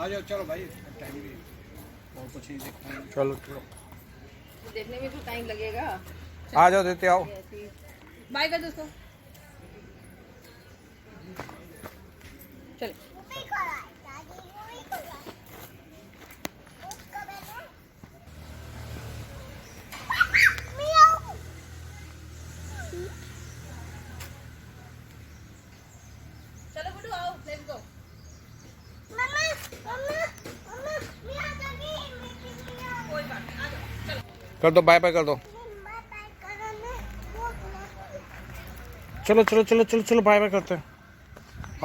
आ जाओ चलो भाई, टाइम भी और कुछ नहीं देखना है। चलो चलो देखने में तो टाइम लगेगा। आ जाओ, देते आओ। बाय कर दोस्तों। चलो चलो गुड्डू आओ, लेट्स गो। कोई बात नहीं, आ जाओ चलो। कर दो, बाय बाय कर दो। चलो चलो चलो चलो चलो बाय बाय करते हैं।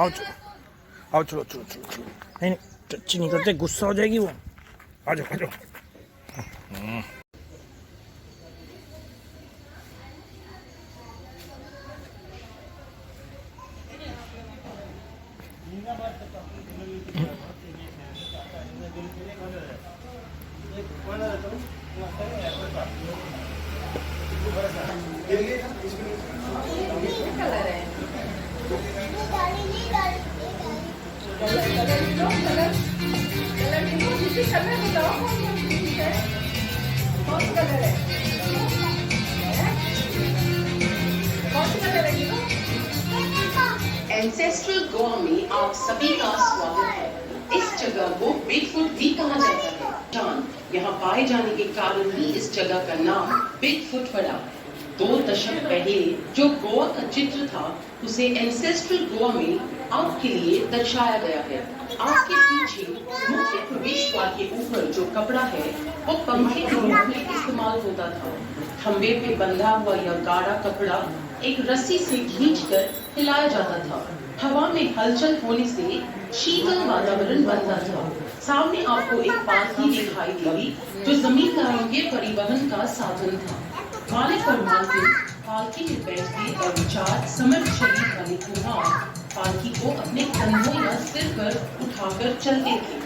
आओ चलो, आओ चलो चलो चलो चलो। नहीं नहीं, टच नहीं करते, गुस्सा हो जाएगी वो। आ जाओ आ जाओ। कलर है, एंसेस्ट्रल गोवा में आप सभी का स्वागत है। इस जगह को बिगफुट भी कहा जाता है। जान यहाँ पाए जाने के कारण ही इस जगह का नाम बिगफुट पड़ा। 2 दशक पहले जो गोवा का चित्र था उसे एंसेस्ट्रल गोवा में आपके लिए दर्शाया गया है। आपके पीछे मुख्य प्रवेश द्वार के ऊपर जो कपड़ा है वो पंखे के रूप में इस्तेमाल होता था। खंबे पे बंधा हुआ यह गाढ़ा कपड़ा एक रस्सी से खींचकर हिलाया जाता था। हवा में हलचल होने से शीतल वातावरण बनता था। सामने आपको एक पालकी दिखाई देगी जो जमींदारों के परिवहन का साधन था। मालिक और मालकिन पालकी में बैठते और 4 समर्थ शरीर वाले कुम्हार पालकी को अपने कंधों या सिर पर उठाकर चलते थे।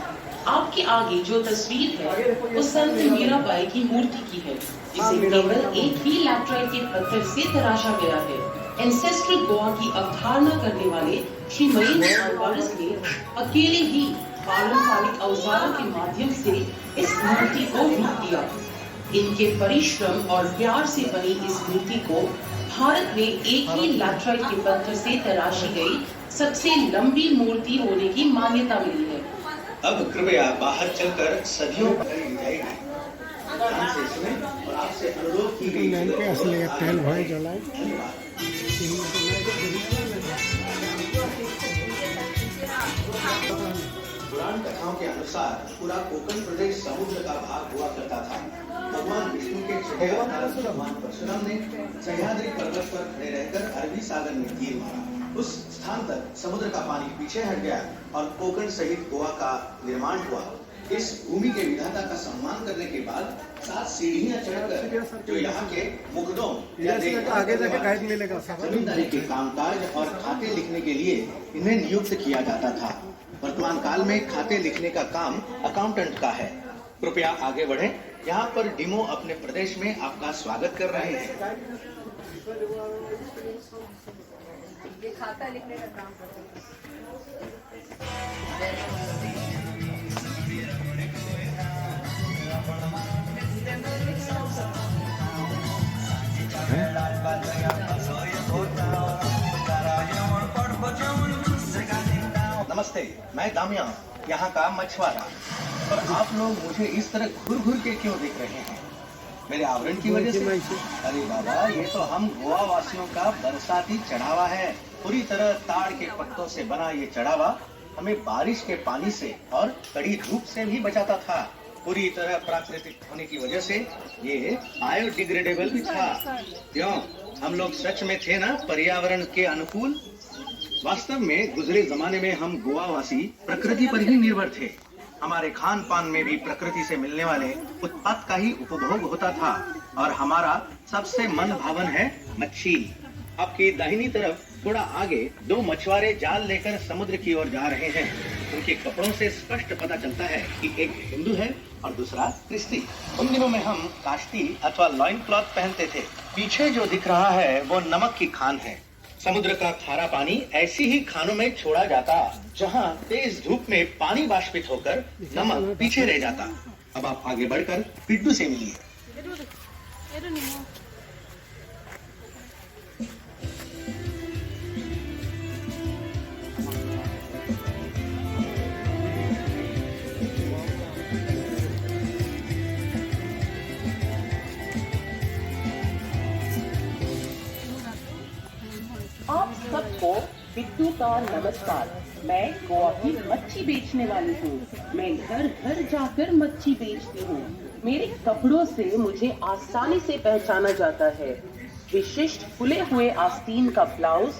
आपके आगे जो तस्वीर है वो संत मीराबाई की मूर्ति की है। इसे केवल एक ही लैटराइट के पत्थर से तराशा गया है। एंसेस्ट्रल गोवा की अवधारणा करने वाले श्री महेंद्र अल्वारेस ने अकेले ही पारंपरिक औजारों के माध्यम से इस मूर्ति को रूप दिया। इनके परिश्रम और प्यार से बनी इस मूर्ति को भारत में एक ही लैटराइट के पत्थर से तराशी गई सबसे लंबी मूर्ति होने की मान्यता मिली है। अब कृपया बाहर चलकर सदियों पकड़ी जाएगी। ध्यान से सुनें और आपसे अनुरोध की गई पुराण कथाओं के अनुसार पूरा कोकण प्रदेश समुद्र का भाग हुआ करता था। भगवान विष्णु के छठे अवतार भगवान परशुराम ने सह्याद्री पर्वत पर खड़े रहकर अरबी सागर में तीर मारा। उस स्थान तक समुद्र का पानी पीछे हट गया और कोकण सहित गोवा का निर्माण हुआ। इस भूमि के विधाता का सम्मान करने के बाद 7 सीढ़ियां चढ़कर जो यहाँ के मुकदों आगे जाके गाइड मिलेगा जमींदारी के कामकाज और खाते लिखने के लिए इन्हें नियुक्त किया जाता था। वर्तमान काल में खाते लिखने का काम अकाउंटेंट का है। कृपया आगे बढ़ें। यहाँ पर डिमो अपने प्रदेश में आपका स्वागत कर रहे हैं। ये खाता लिखने का काम करते हैं। नमस्ते, मैं दामिया, यहाँ का मछुआरा। पर आप लोग मुझे इस तरह घूर घूर के क्यों देख रहे हैं? मेरे आवरण की वजह से? अरे बाबा, ये तो हम गोवा वासियों का बरसाती चढ़ावा है। पूरी तरह ताड़ के पत्तों से बना ये चढ़ावा हमें बारिश के पानी से और कड़ी धूप से भी बचाता था। पूरी तरह प्राकृतिक होने की वजह से ये बायोडिग्रेडेबल भी था। क्यों? हम लोग सच में थे ना पर्यावरण के अनुकूल। वास्तव में गुजरे जमाने में हम गोवा वासी प्रकृति पर ही निर्भर थे। हमारे खान पान में भी प्रकृति से मिलने वाले उत्पाद का ही उपभोग होता था और हमारा सबसे मन भावन है मच्छी। आपकी दाहिनी तरफ थोड़ा आगे 2 मछुआरे जाल लेकर समुद्र की ओर जा रहे हैं। उनके कपड़ों से स्पष्ट पता चलता है कि एक हिंदू है और दूसरा क्रिस्ती। उन दिनों में हम काश्ती अथवा लॉइन क्लॉथ पहनते थे। पीछे जो दिख रहा है वो नमक की खान है। समुद्र का खारा पानी ऐसी ही खानों में छोड़ा जाता जहां तेज धूप में पानी बाष्पित होकर नमक पीछे रह जाता। अब आप आगे बढ़कर पिड्डू से मिलिए। आप सबको बिट्टू का नमस्कार। मैं गोवा की मच्छी बेचने वाली हूँ। मैं घर घर जाकर मच्छी बेचती हूँ। मेरे कपड़ों से मुझे आसानी से पहचाना जाता है। विशिष्ट फुले हुए आस्तीन का ब्लाउज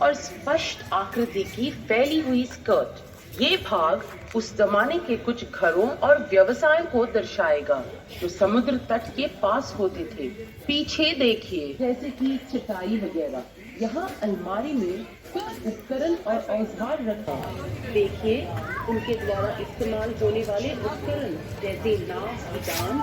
और स्पष्ट आकृति की फैली हुई स्कर्ट। ये भाग उस जमाने के कुछ घरों और व्यवसायों को दर्शाएगा जो समुद्र तट के पास होते थे। पीछे देखिए, जैसे कि चटाई वगैरह। यहाँ अलमारी में कुछ उपकरण और औजार रखा है। देखिए, उनके द्वारा इस्तेमाल होने वाले उपकरण जैसे नाव की दान,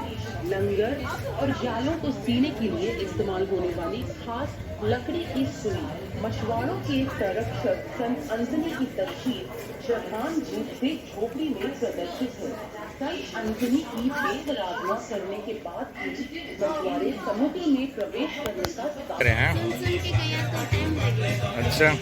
लंगर और जालों को सीने के लिए इस्तेमाल होने वाली खास लकड़ी की सुई। मछुआरों के संरक्षक संत अंजनी की तस्वीर श्रद्धांजलि रूप से झोपड़ी में प्रदर्शित है। संत अंजनी की वेद आराधना करने के बाद मछुआरे समुद्र में प्रवेश करने का अच्छा,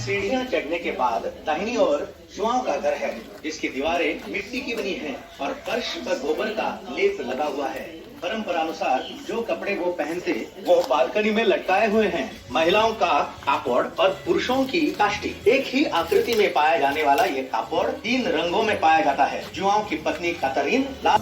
सीढ़ियां चढ़ने के बाद दाहिनी ओर जुआओं का घर है, जिसकी दीवारें मिट्टी की बनी हैं और फर्श पर गोबर का लेप लगा हुआ है। परंपरानुसार जो कपड़े वो पहनते वो बालकनी में लटकाए हुए हैं। महिलाओं का कापड़ और पुरुषों की काष्टी। एक ही आकृति में पाया जाने वाला ये कापड़ 3 रंगों में पाया जाता है। जुआओं की पत्नी कातरीन लाल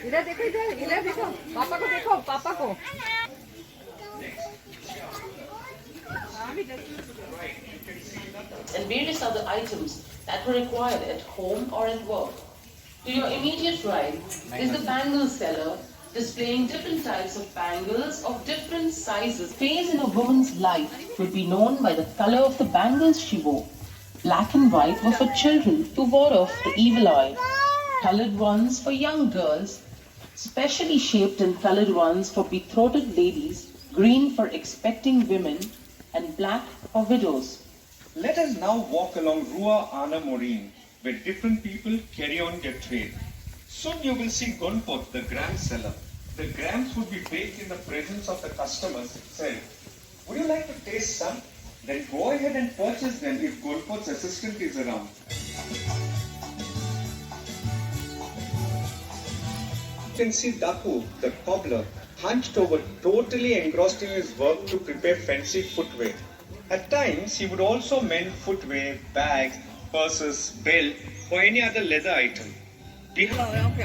इधर देखो, इधर देखो, पापा को देखो, पापा को। And various other items that were required at home or at work. To your immediate right is the bangle seller, displaying different types of bangles of different sizes. Phase in a woman's life would be known by the color of the bangles she wore. Black and white were for children to ward off the evil eye. Colored ones for young girls, specially shaped and colored ones for betrothed ladies, green for expecting women, and black for widows. Let us now walk along Rua Ana Morin, where different people carry on their trade. Soon you will see Gonpot, the gram seller. The grams would be baked in the presence of the customers itself. Would you like to taste some? Then go ahead and purchase them if Gonpot's assistant is around. You can see Daku, the cobbler, hunched over, totally engrossed in his work to prepare fancy footwear. At times, he would also mend footwear, bags, purses, belt, or any other leather item. Behind the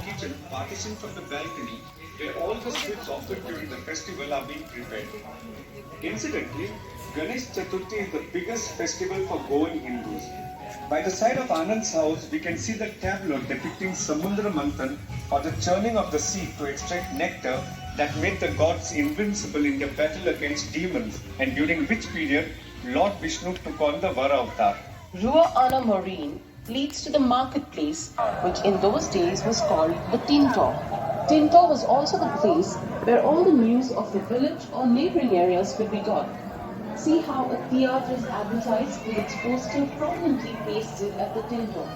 kitchen, partitioned from the balcony, where all the sweets offered during the festival are being prepared. Incidentally, Ganesh Chaturthi is the biggest festival for Goan Hindus. By the side of Anand's house, we can see the tableau depicting Samudra Manthan, or the churning of the sea to extract nectar that made the gods invincible in their battle against demons, and during which period Lord Vishnu took on the Vara avatar. Rua Ana Marine leads to the marketplace, which in those days was called the Tin Top. Tinto was also the place where all the news of the village or neighboring areas could be got. See how a theatre is advertised with its poster prominently pasted at the Tinto.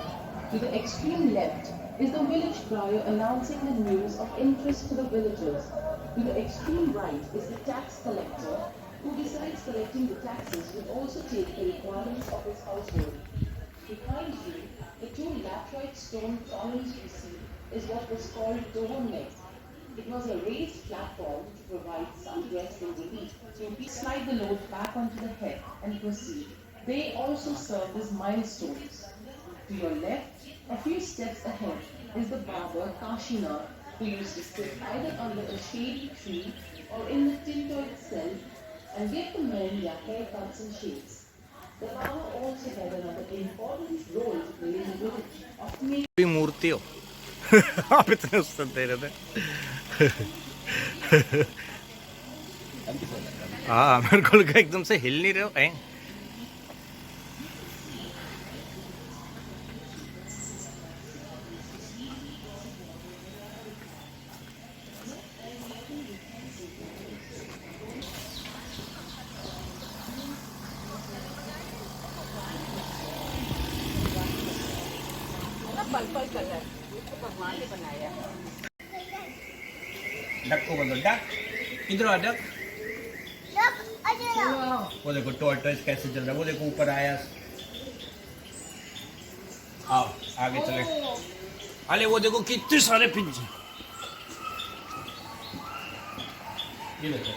To the extreme left is the village crier announcing the news of interest to the villagers. To the extreme right is the tax collector, who besides collecting the taxes will also take the requirements of his household. Behind you, the two laterite stone columns you see is what was called Dohonnek. It was a raised platform to provide some rest and relief. So we slide the load back onto the head and proceed. They also serve as milestones. To your left, a few steps ahead, is the barber Kashina, who used to sit either under a shady tree or in the Tinto itself and give the men their haircuts and shades. The barber also had another important role to play in the village of making मूर्ति हो आप इतने उत्तर दे रहे थे हाँ मेरे को लगा एकदम से हिल नहीं रहे हो हैं पल कलर भगवान ने बनाया। डक को बोलो डक इधर आ डक वो देखो टॉर्टोइस कैसे चल रहा है वो देखो ऊपर आया आओ आगे चले अरे वो देखो कितने सारे पिंच ये देखो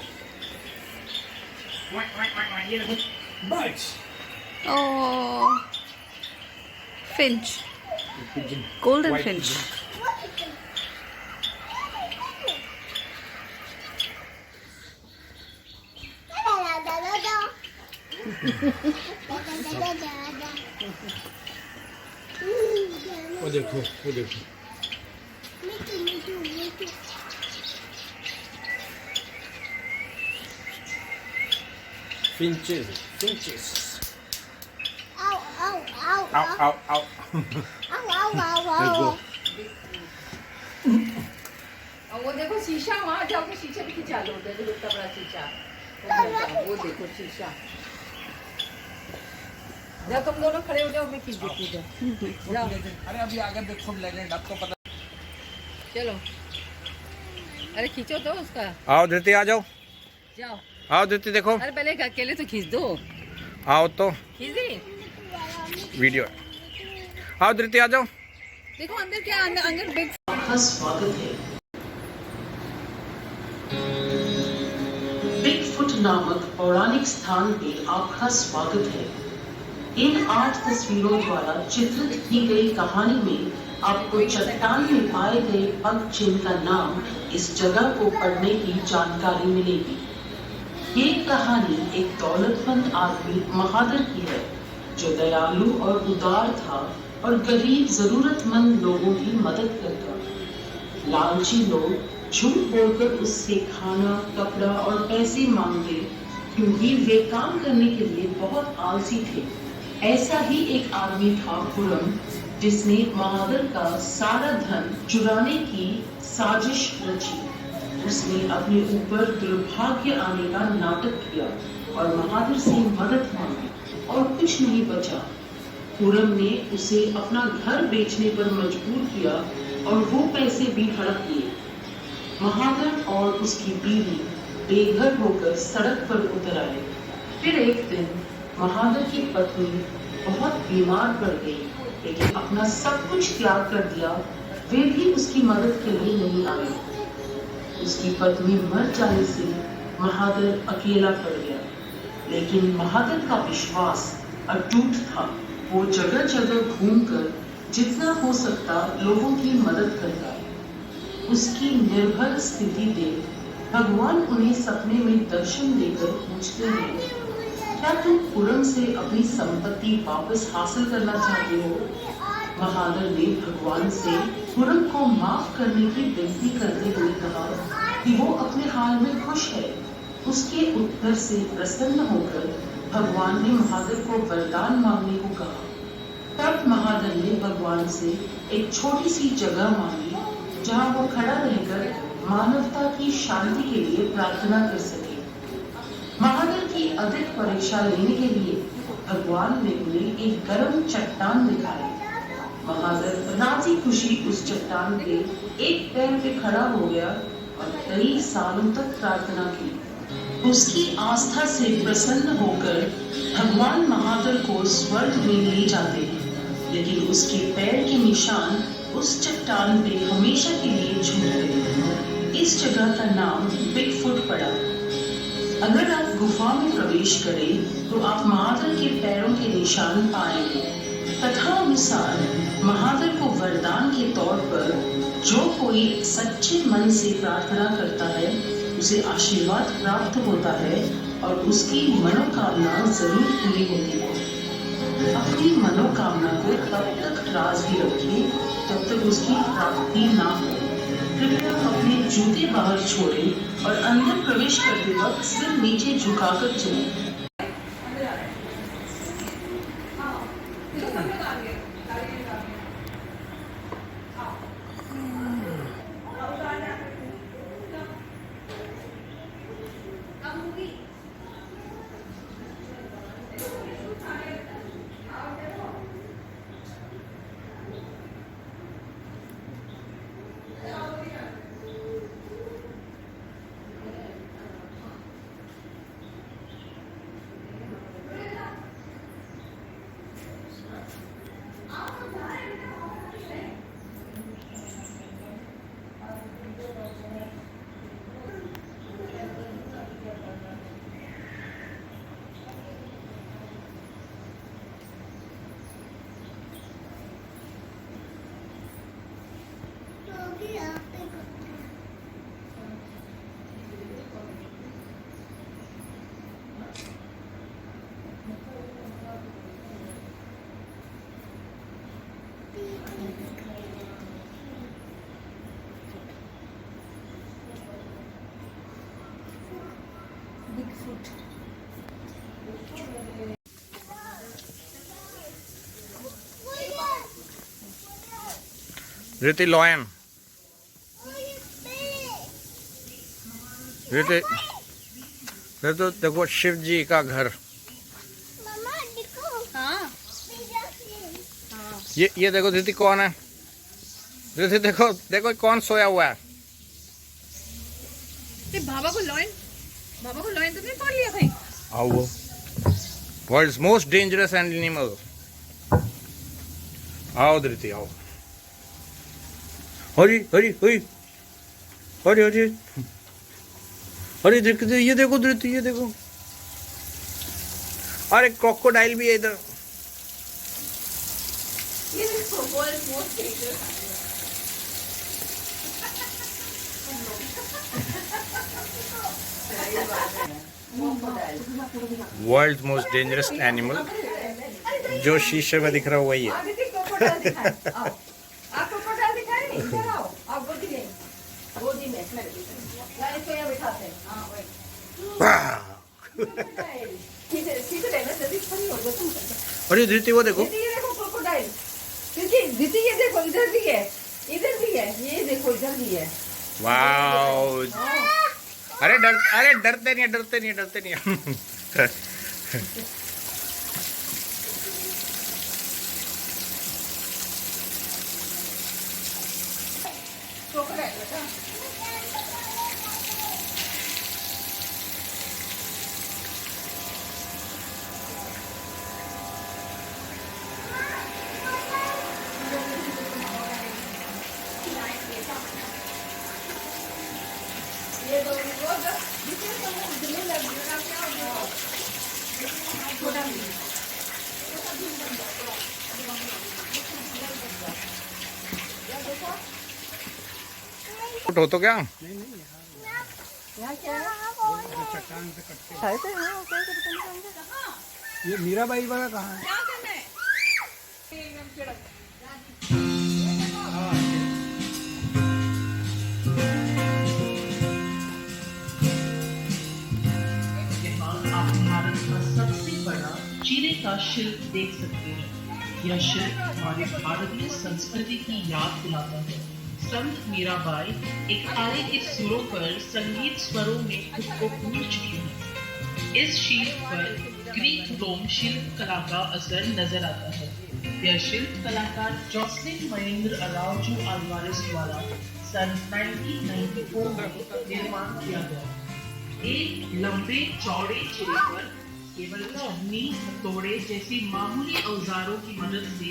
ये देखो birds Oh, finch, golden finch. वो देखो finches Ow. और वो देखो शीशा वहाँ जाओ के शीशे भी खिंचा लो देखो कितना बड़ा शीशा वो देखो शीशा जब तुम दोनों खड़े हो जाओ मैं खींच देती हूँ जाओ अरे अभी आगे देखो लेजेंड आपको पता चलो अरे खींचो तो उसका आओ धृति आ जाओ जाओ आओ धृति देखो अरे पहले अकेले तो खींच दो आओ तो खींच दी वीडियो आओ धृति आ जाओ देखो अंदर क्या अंदर बिग का स्वागत है। बिगफुट नामक पौराणिक स्थान पे आपका स्वागत है। इन 8 तस्वीरों द्वारा चित्रित की गई कहानी में आपको चट्टान में पाए गए पग चिन्ह का नाम इस जगह को पढ़ने की जानकारी मिलेगी। ये कहानी एक दौलतमंद आदमी महादर की है जो दयालु और उदार था और गरीब जरूरतमंद लोगों की मदद करता। लालची लोग झूठ बोलकर उससे खाना कपड़ा और पैसे मांगते क्योंकि वे काम करने के लिए बहुत आलसी थे। ऐसा ही एक आदमी था खुरम जिसने महादर का सारा धन चुराने की साजिश रची। उसने अपने ऊपर दुर्भाग्य आने का नाटक किया और महादर से मदद मांगी और कुछ नहीं बचा। खुरम ने उसे अपना घर बेचने पर मजबूर किया और वो पैसे भी हड़प लिए। महादर और उसकी बीवी बेघर होकर सड़क पर उतर आए। फिर एक दिन महादर की पत्नी बहुत बीमार पड़ गई, लेकिन अपना सब कुछ त्याग कर दिया। वे भी उसकी मदद के लिए नहीं आए। उसकी पत्नी मर जाने से महादर अकेला पड़ गया, लेकिन महादर का विश्वास अटूट था। वो जगह जगह घूमकर जितना हो सकता लोगों की मदद करता। उसकी निर्भर स्थिति देख भगवान उन्हें सपने में दर्शन देकर पूछते हैं, क्या तुम खुरम से अपनी संपत्ति वापस हासिल करना चाहते हो? महादर ने भगवान से खुरम को माफ करने की विनती करते हुए कहा कि वो अपने हाल में खुश है। उसके उत्तर से प्रसन्न होकर भगवान ने महादर को वरदान मांगने को कहा। तब महादर ने भगवान से एक छोटी सी जगह मांगी जहां वो खड़ा रहकर मानवता की शांति के लिए प्रार्थना कर सके। महावीर की अधिक परीक्षा लेने के लिए भगवान ने उन्हें एक गर्म चट्टान दिखाई। महावीर राजी खुशी उस चट्टान पे एक पैर पे खड़ा हो गया और कई सालों तक प्रार्थना की। उसकी आस्था से प्रसन्न होकर भगवान महावीर को स्वर्ग में ले जाते हैं, लेकिन उसके पैर के निशान उस चट्टान पे हमेशा के लिए छूट गए। इस जगह का नाम बिगफुट पड़ा। अगर आप गुफा में प्रवेश करें तो आप महावीर के पैरों के निशान पाएंगे। कथा अनुसार महावीर को वरदान के तौर पर जो कोई सच्चे मन से प्रार्थना करता है उसे आशीर्वाद प्राप्त होता है और उसकी मनोकामना जरूर पूरी होती है। अपनी मनोकामना को तब तक राज भी रखें जब तक उसकी प्राप्ति ना हो। कृपया अपने जूते बाहर छोड़ें और अंदर प्रवेश करते वक्त सिर नीचे झुकाकर चलें। रीति लॉयन, रीति तो देखो शिव जी का घर। ये देखो रीति कौन है। रीति देखो देखो कौन सोया हुआ है। बाबा को लॉयन तो नहीं पकड़ लिया कहीं। आओ वो वर्ल्ड्स मोस्ट डेंजरस एनिमल। आओ रीति आओ। हरी हरी हरी हरी हरी हरी देख ये देखो धृति ये देखो। अरे क्रोकोडाइल भी है इधर। ये देखो world most dangerous world most dangerous animal जो शीशे में दिख रहा है वही है। इधर आओ, आप गोदी में इसको यहाँ बिठाते हैं। हाँ वही सीधे रहना जल्दी खड़ी हो जाओ तुम। अरे धृति वो देखो। ये देखो क्रोकोडाइल। धृति ये देखो इधर भी है ये देखो इधर भी है। वाओ अरे डरते नहीं है। हो तो क्या चट्टान से कटते ये मीराबाई वाला कहाँ है? यहाँ आप भारत का सबसे बड़ा चीरे का शिल्प देख सकते हैं। यह शिल्प हमारे भारतीय संस्कृति की याद दिलाता है। संत मीराबाई एक थाली के सुरों पर संगीत स्वरों में खुद को भूल चुकी है। इस शिल्प पर ग्रीक रोम शिल्प कला का असर नजर आता है। यह शिल्प कलाकार जॉसलिन महेंद्र अराउजो अल्वारेस द्वारा सन 1994 में निर्माण किया गया। एक लंबे चौड़े चिरे पर केवल छन्नी, हथौड़े जैसी मामूली औजारों की मदद से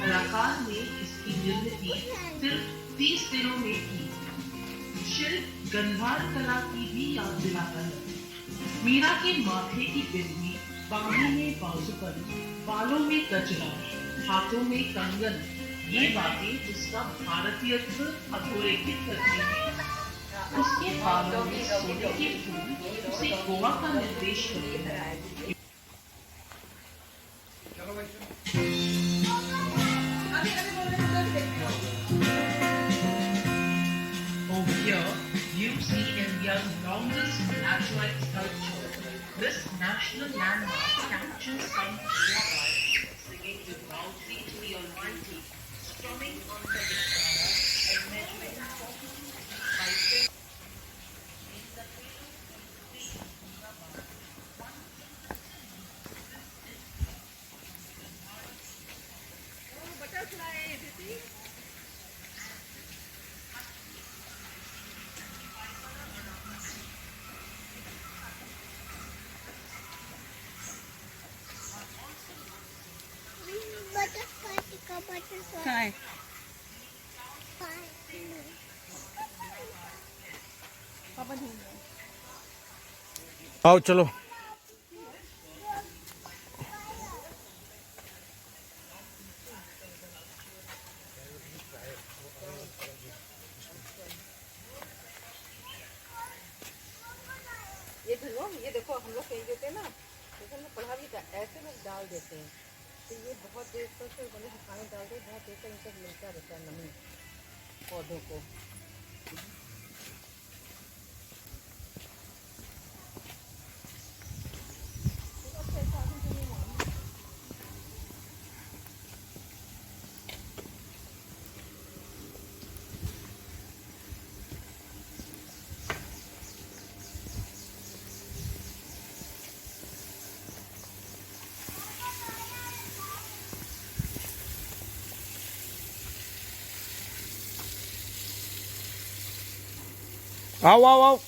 कलाकार ने इसकी निर्मित सिर्फ 30 दिनों में की। शिल्प गंधार कला की भी याद दिलाता है। मीरा के माथे की बिंदी, बाहों में बाजूबंद, बालों में गजरा, हाथों में कंगन, ये बातें उसका भारतीयत्व अधोरेखित करती हैं। उसके बालों में सोने के फूल उसे गोवा का निर्देश करते हैं। Over here, you see India's longest laterite sculpture. This national landmark captures Sant Mirabai singing devoutly to the Almighty, strumming on the guitar and measuring 40 by Hi. आओ चलो। ये धुलो, ये देखो हम लोग कहीं देते हैं ना, जैसे हम लोग पढ़ा भी था, ऐसे लोग डाल देते हैं तो ये बहुत देर तक मतलब पानी डाल दे, बहुत देर तक इनको मिलता रहता है नमी पौधों को। आओ आओ आओ।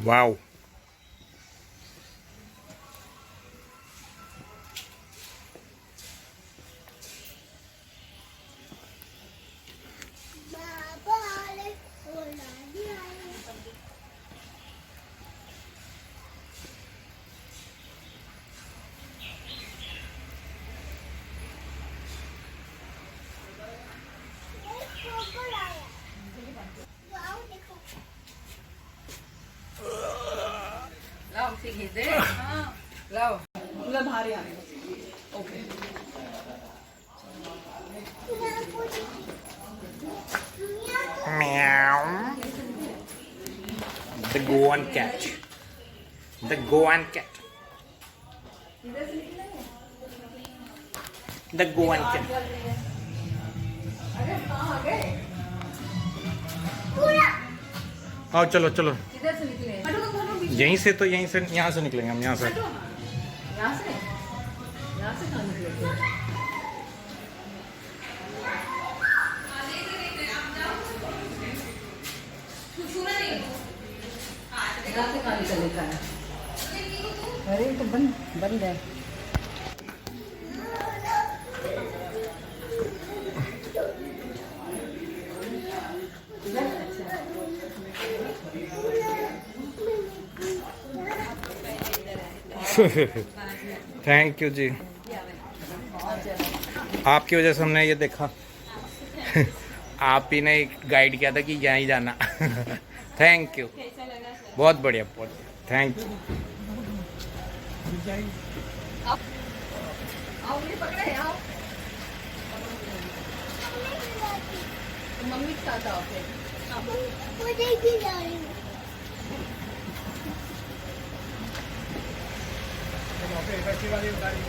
Wow. लाओ सीखे दे, हाँ लाओ पूरा भारी आ okay. Meow. The Goan cat. The Goan cat. The Goan cat. अरे कहाँ आ गए? आओ चलो चलो। किधर से निकले? यहीं से तो यहीं से यहाँ से निकलेंगे हम यहाँ से। यहाँ से? यहाँ से कहाँ निकले थे? यहाँ से कहाँ निकले था? अरे तो बंद बंद है। थैंक यू जी, आपकी वजह से हमने ये देखा। आप ही ने गाइड किया था कि यहाँ ही जाना। थैंक यू, बहुत बढ़िया, बहुत थैंक यू। आओ ये पकड़े आओ, मम्मी के साथ आओ फिर। बैटरी वाली गाड़ी